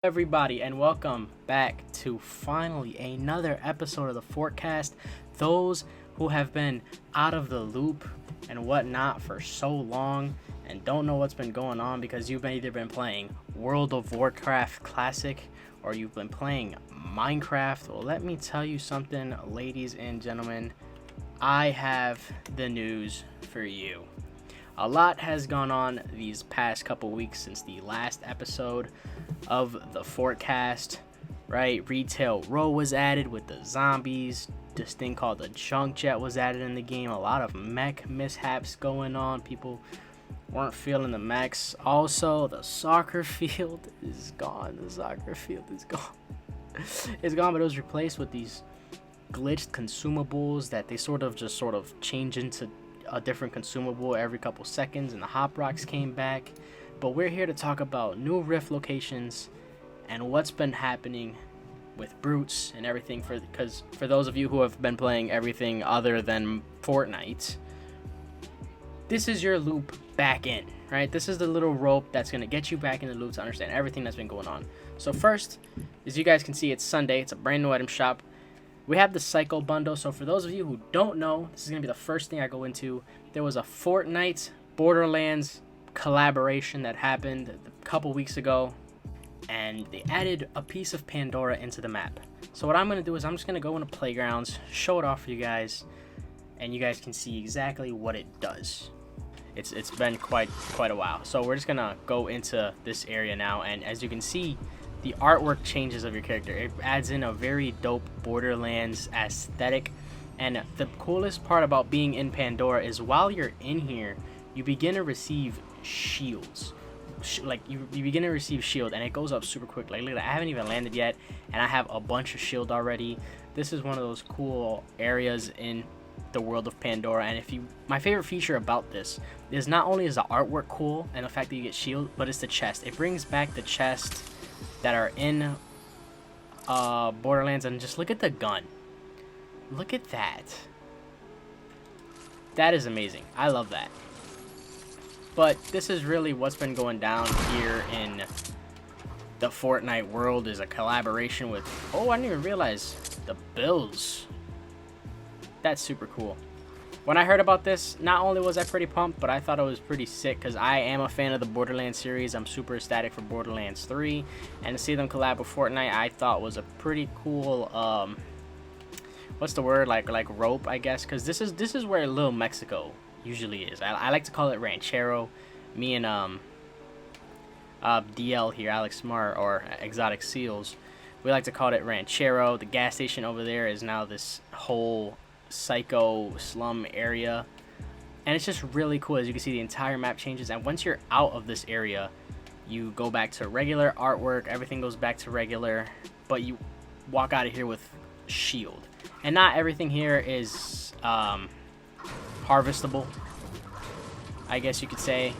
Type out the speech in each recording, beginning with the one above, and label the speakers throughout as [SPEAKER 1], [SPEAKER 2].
[SPEAKER 1] Everybody, and welcome back to finally another episode of the FortCast. Those who have been out of the loop and whatnot for so long and don't know what's been going on because you've either been playing World of Warcraft Classic or you've been playing Minecraft. Well, let me tell you something, ladies and gentlemen. I have the news for you. A lot has gone on these past couple weeks since the last episode of the FortCast, right? Retail Row was added with the zombies. This thing called the junk jet was added in the game. A lot of mech mishaps going on. People weren't feeling the mechs. Also, the soccer field is gone. The soccer field is gone. It's gone, but it was replaced with these glitched consumables that they sort of change into a different consumable every couple seconds, and the hop rocks came back. But we're here to talk about new rift locations and what's been happening with brutes and everything, because for those of you who have been playing everything other than Fortnite, this is your loop back in, right? This is the little rope that's going to get you back in the loop to understand everything that's been going on. So first, as you guys can see, it's Sunday. It's a brand new item shop. We have the Psycho bundle. So for those of you who don't know, this is going to be the first thing I go into. There was a Fortnite Borderlands collaboration that happened a couple weeks ago, and they added a piece of Pandora into the map. So what I'm going to do is I'm just going to go into playgrounds, show it off for you guys, and you guys can see exactly what it does. It's been quite a while. So we're just going to go into this area now, and as you can see, the artwork changes of your character. It adds in a very dope Borderlands aesthetic. And the coolest part about being in Pandora is while you're in here, you begin to receive shields. You begin to receive shield, and it goes up super quick. Like, look at that. I haven't even landed yet, and I have a bunch of shield already. This is one of those cool areas in the world of Pandora. And my favorite feature about this is not only is the artwork cool and the fact that you get shield, but it's the chest. It brings back the chest that are in Borderlands, and just look at the gun. Look at that. That is amazing. I love that. But this is really what's been going down here in the Fortnite world, is a collaboration with, oh, I didn't even realize, the Bills. That's super cool. When I heard about this, not only was I pretty pumped, but I thought it was pretty sick because I am a fan of the Borderlands series. I'm super ecstatic for Borderlands 3, and to see them collab with Fortnite, I thought was a pretty cool, what's the word, like rope, I guess, because this is where Little Mexico usually is. I like to call it Ranchero. Me and DL here, Alex Smart, or Exotic Seals, we like to call it Ranchero. The gas station over there is now this whole psycho slum area, and it's just really cool. As you can see, the entire map changes, and once you're out of this area, you go back to regular artwork. Everything goes back to regular, but you walk out of here with shield. And not everything here is harvestable, I guess you could say.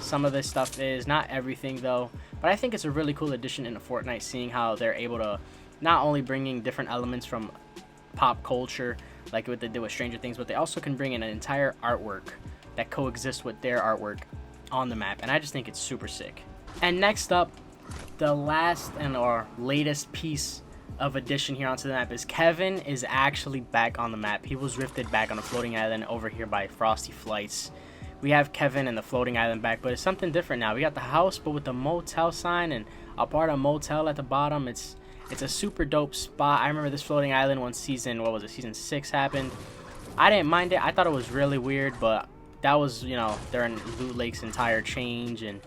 [SPEAKER 1] Some of this stuff is, not everything though, but I think it's a really cool addition into Fortnite, seeing how they're able to not only bringing different elements from pop culture like what they did with Stranger Things, but they also can bring in an entire artwork that coexists with their artwork on the map, and I just think it's super sick. And next up, the last and our latest piece of addition here onto the map is Kevin is actually back on the map. He was rifted back on a floating island over here by Frosty Flights. We have Kevin and the floating island back, but it's something different now. We got the house, but with the motel sign and a part of motel at the bottom. It's a super dope spot. I remember this floating island when season 6 happened. I didn't mind it. I thought it was really weird, but that was, during Loot Lake's entire change and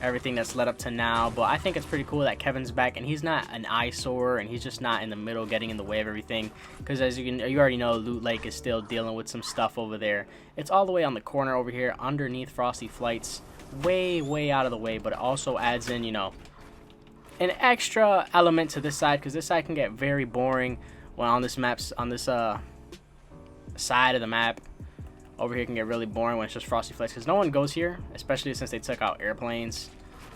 [SPEAKER 1] everything that's led up to now. But I think it's pretty cool that Kevin's back, and he's not an eyesore, and he's just not in the middle getting in the way of everything, because as you already know, Loot Lake is still dealing with some stuff over there. It's all the way on the corner over here underneath Frosty Flights, way out of the way, but it also adds in, an extra element to this side, because this side can get very boring when on this side of the map. Over here can get really boring when it's just Frosty Flights, because no one goes here, especially since they took out airplanes.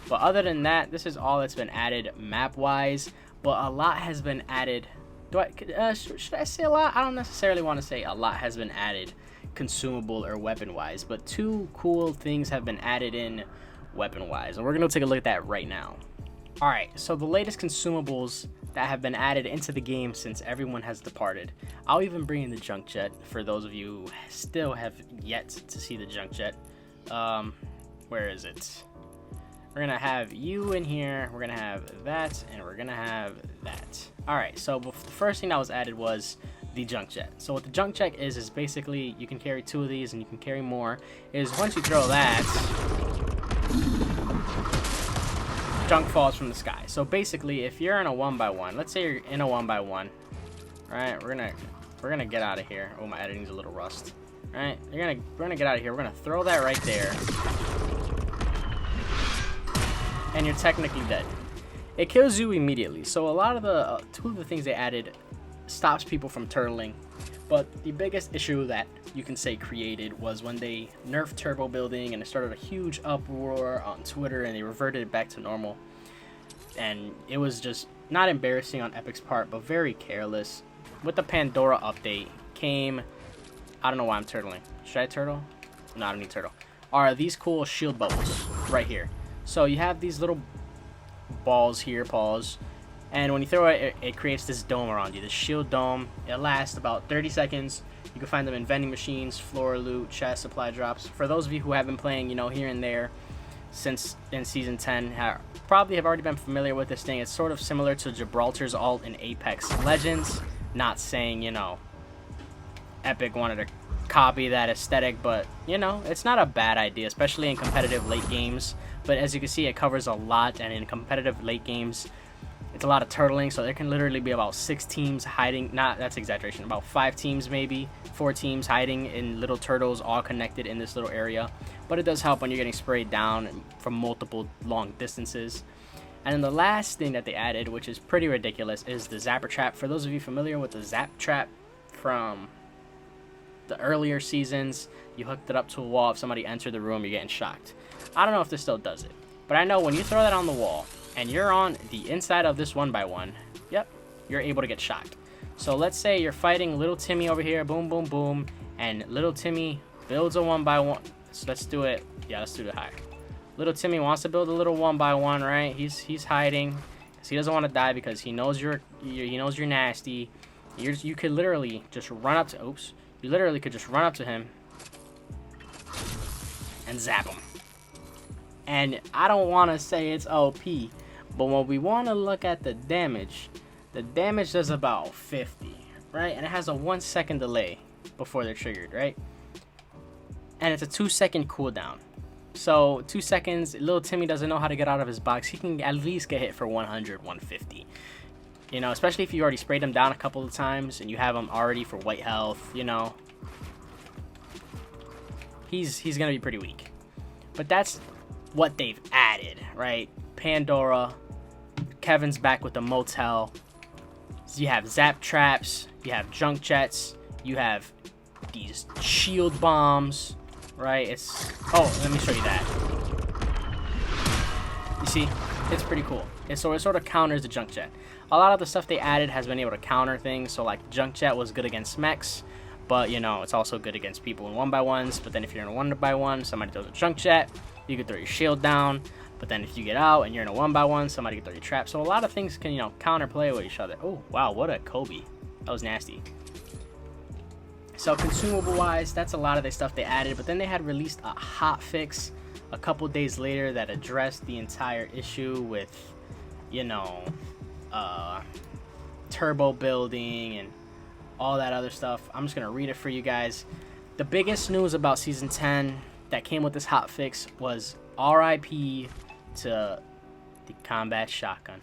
[SPEAKER 1] But other than that, this is all that's been added map wise, but a lot has been added. Should I say a lot? I don't necessarily want to say a lot has been added consumable or weapon wise, but two cool things have been added in weapon wise, and we're gonna take a look at that right now. Alright, so the latest consumables that have been added into the game since everyone has departed. I'll even bring in the junk jet for those of you who still have yet to see the junk jet. Where is it? We're gonna have you in here, we're gonna have that, and we're gonna have that. Alright, so the first thing that was added was the junk jet. So what the junk jet is basically you can carry 2 of these and you can carry more. Is once you throw that, junk falls from the sky. So basically, if you're in a 1x1, let's say you're in a 1x1, right? We're gonna get out of here. Oh, my editing's a little rust. All right, we're gonna get out of here. We're gonna throw that right there, and you're technically dead. It kills you immediately. So a lot of the 2 of the things they added stops people from turtling. But the biggest issue that you can say created was when they nerfed turbo building, and it started a huge uproar on Twitter, and they reverted it back to normal. And it was just not embarrassing on Epic's part, but very careless. With the Pandora update came, I don't know why I'm turtling. Should I turtle? No, I don't need turtle. Are these cool shield bubbles right here. So you have these little balls here, paws. And when you throw it, it creates this dome around you, this shield dome. It lasts about 30 seconds. You can find them in vending machines, floor loot, chest, supply drops. For those of you who have been playing, you know, here and there since in Season 10, probably have already been familiar with this thing. It's sort of similar to Gibraltar's ult in Apex Legends. Not saying, you know, Epic wanted to copy that aesthetic, but, you know, it's not a bad idea, especially in competitive late games. But as you can see, it covers a lot, and in competitive late games, it's a lot of turtling, so there can literally be about 6 teams hiding. That's exaggeration. About 5 teams, maybe 4 teams hiding in little turtles, all connected in this little area. But it does help when you're getting sprayed down from multiple long distances. And then the last thing that they added, which is pretty ridiculous, is the zapper trap. For those of you familiar with the zap trap from the earlier seasons, you hooked it up to a wall. If somebody entered the room, you're getting shocked. I don't know if this still does it, but I know when you throw that on the wall, and you're on the inside of this 1x1, yep, you're able to get shocked. So let's say you're fighting little Timmy over here, boom, boom, boom, and little Timmy builds a 1x1. So let's do it. Yeah, let's do it higher. Little Timmy wants to build a little 1x1, right? He's hiding because he doesn't want to die because he knows you're nasty. You could literally just run up to. Oops. You literally could just run up to him and zap him. And I don't want to say it's OP. But when we want to look at the damage does about 50, right? And it has a 1-second delay before they're triggered, right? And it's a 2-second cooldown. So 2 seconds, little Timmy doesn't know how to get out of his box. He can at least get hit for 100, 150. You know, especially if you already sprayed him down a couple of times and you have him already for white health, you know. He's going to be pretty weak. But that's what they've added, right? Pandora, Kevin's back with the motel. You have zap traps, you have junk jets, you have these shield bombs, right? Let me show you that. You see, it's pretty cool. It sort of counters the junk jet. A lot of the stuff they added has been able to counter things. So like junk jet was good against mechs, but you know, it's also good against people in 1x1s. But then if you're in a 1x1, somebody throws a junk jet, you can throw your shield down. But then if you get out and you're in a 1x1, somebody can throw your trap. So a lot of things can, you know, counterplay with each other. Oh, wow, what a Kobe. That was nasty. So consumable-wise, that's a lot of the stuff they added. But then they had released a hot fix a couple days later that addressed the entire issue with, you know, turbo building and all that other stuff. I'm just going to read it for you guys. The biggest news about Season 10 that came with this hot fix was RIP to the combat shotgun.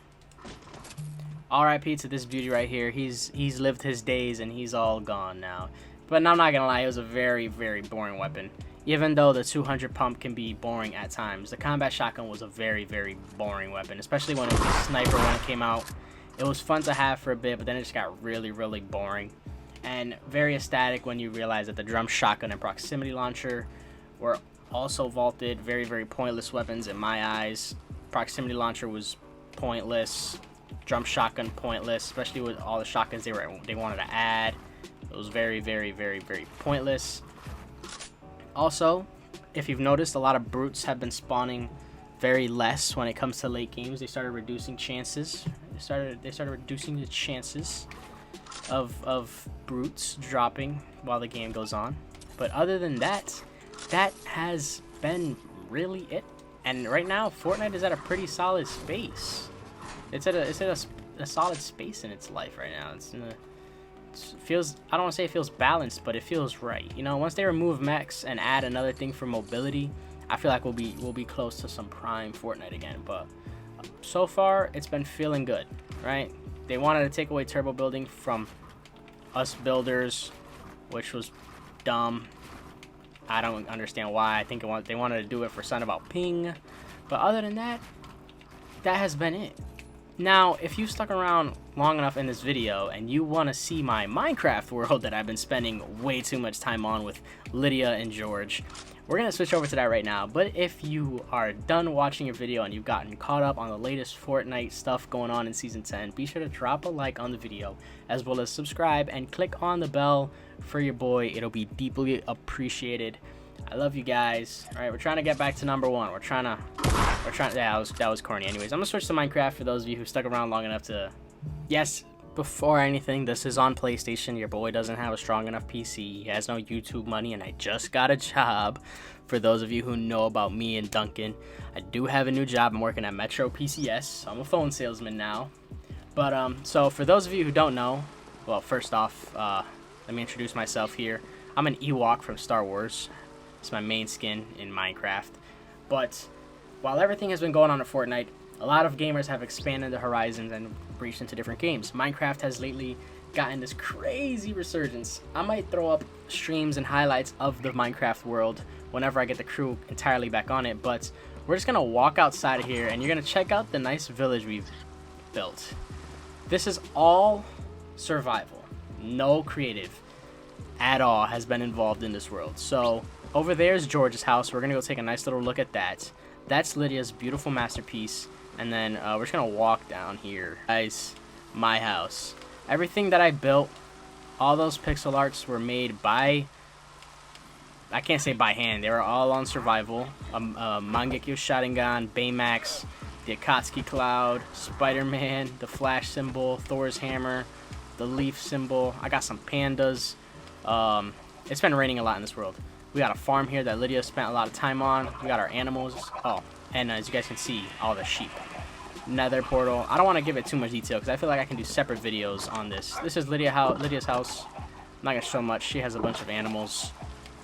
[SPEAKER 1] RIP to this beauty right here. He's lived his days and he's all gone now. But I'm not gonna lie, it was a very, very boring weapon. Even though the 200 pump can be boring at times, the combat shotgun was a very, very boring weapon, especially when it was a sniper when it came out. It was fun to have for a bit, but then it just got really, really boring. And very static when you realize that the drum shotgun and proximity launcher were also vaulted. Very, very pointless weapons in my eyes. Proximity launcher was pointless. Drum shotgun pointless, especially with all the shotguns they wanted to add. It was very, very, very, very pointless. Also, if you've noticed, a lot of brutes have been spawning very less when it comes to late games. They started reducing chances. They started reducing the chances of brutes dropping while the game goes on. But other than that, that has been really it. And right now, Fortnite is at a pretty solid space. It's at a solid space in its life right now. It feels, I don't want to say it feels balanced, but it feels right. You know, once they remove mechs and add another thing for mobility, I feel like we'll be close to some prime Fortnite again. But so far, it's been feeling good, right? They wanted to take away turbo building from us builders, which was dumb. I don't understand why. I think they wanted to do it for something about ping. But other than that, that has been it. Now, if you stuck around long enough in this video and you want to see my Minecraft world that I've been spending way too much time on with Lydia and George, we're going to switch over to that right now. But if you are done watching your video and you've gotten caught up on the latest Fortnite stuff going on in Season 10, be sure to drop a like on the video, as well as subscribe and click on the bell for your boy. It'll be deeply appreciated. I love you guys. All right, we're trying to get back to #1. We're trying. Yeah, that was corny. Anyways, I'm gonna switch to Minecraft for those of you who stuck around long enough to. Yes, before anything, this is on PlayStation. Your boy doesn't have a strong enough PC. He has no YouTube money, and I just got a job. For those of you who know about me and Duncan, I do have a new job. I'm working at Metro PCS. So I'm a phone salesman now. But so for those of you who don't know, well, first off, let me introduce myself here. I'm an Ewok from Star Wars. It's my main skin in Minecraft. But while everything has been going on in Fortnite, a lot of gamers have expanded their horizons and breached into different games. Minecraft has lately gotten this crazy resurgence. I might throw up streams and highlights of the Minecraft world whenever I get the crew entirely back on it, but we're just gonna walk outside of here and you're gonna check out the nice village we've built. This is all survival. No creative at all has been involved in this world. So over there is George's house. We're gonna go take a nice little look at that. That's Lydia's beautiful masterpiece. And then we're just gonna walk down here. Guys, my house. Everything that I built, all those pixel arts were made by, I can't say by hand, they were all on survival. Mangekyo Sharingan, Baymax, the Akatsuki Cloud, Spider-Man, the Flash symbol, Thor's hammer, the leaf symbol. I got some pandas. It's been raining a lot in this world. We got a farm here that Lydia spent a lot of time on. We got our animals. Oh, and as you guys can see, all the sheep. Nether portal. I don't want to give it too much detail because I feel like I can do separate videos on this. This is Lydia's house. I'm not going to show much. She has a bunch of animals.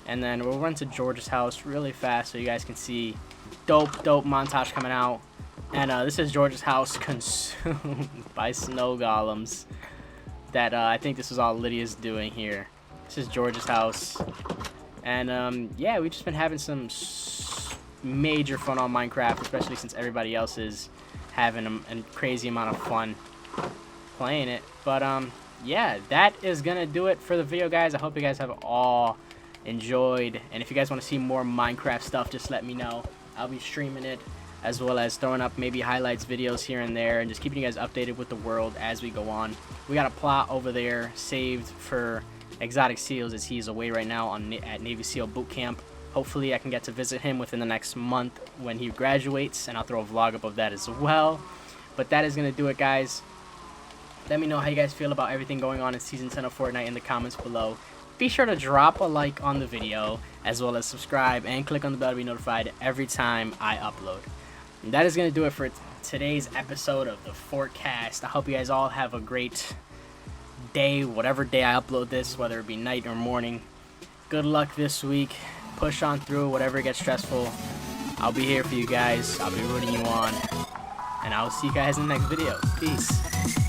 [SPEAKER 1] And then we'll run to George's house really fast so you guys can see dope montage coming out. And this is George's house consumed by snow golems. That I think this is all Lydia's doing here. This is George's house. And yeah, we've just been having some major fun on Minecraft, especially since everybody else is having a crazy amount of fun playing it. But yeah, that is gonna do it for the video, guys. I hope you guys have all enjoyed, and if you guys want to see more Minecraft stuff, just let me know. I'll be streaming it, as well as throwing up maybe highlights videos here and there, and just keeping you guys updated with the world as we go on. We got a plot over there saved for Exotic Seals, as he's away right now at Navy SEAL boot camp. Hopefully I can get to visit him within the next month when he graduates, and I'll throw a vlog up of that as well. But that is going to do it, guys. Let me know how you guys feel about everything going on in Season 10 of Fortnite in the comments below. Be sure to drop a like on the video, as well as subscribe and click on the bell to be notified every time I upload. And that is going to do it for today's episode of the FortCast. I hope you guys all have a great day, whatever day I upload this, whether it be night or morning. Good luck this week. Push on through, whatever gets stressful. I'll be here for you guys. I'll be rooting you on. And I will see you guys in the next video. Peace.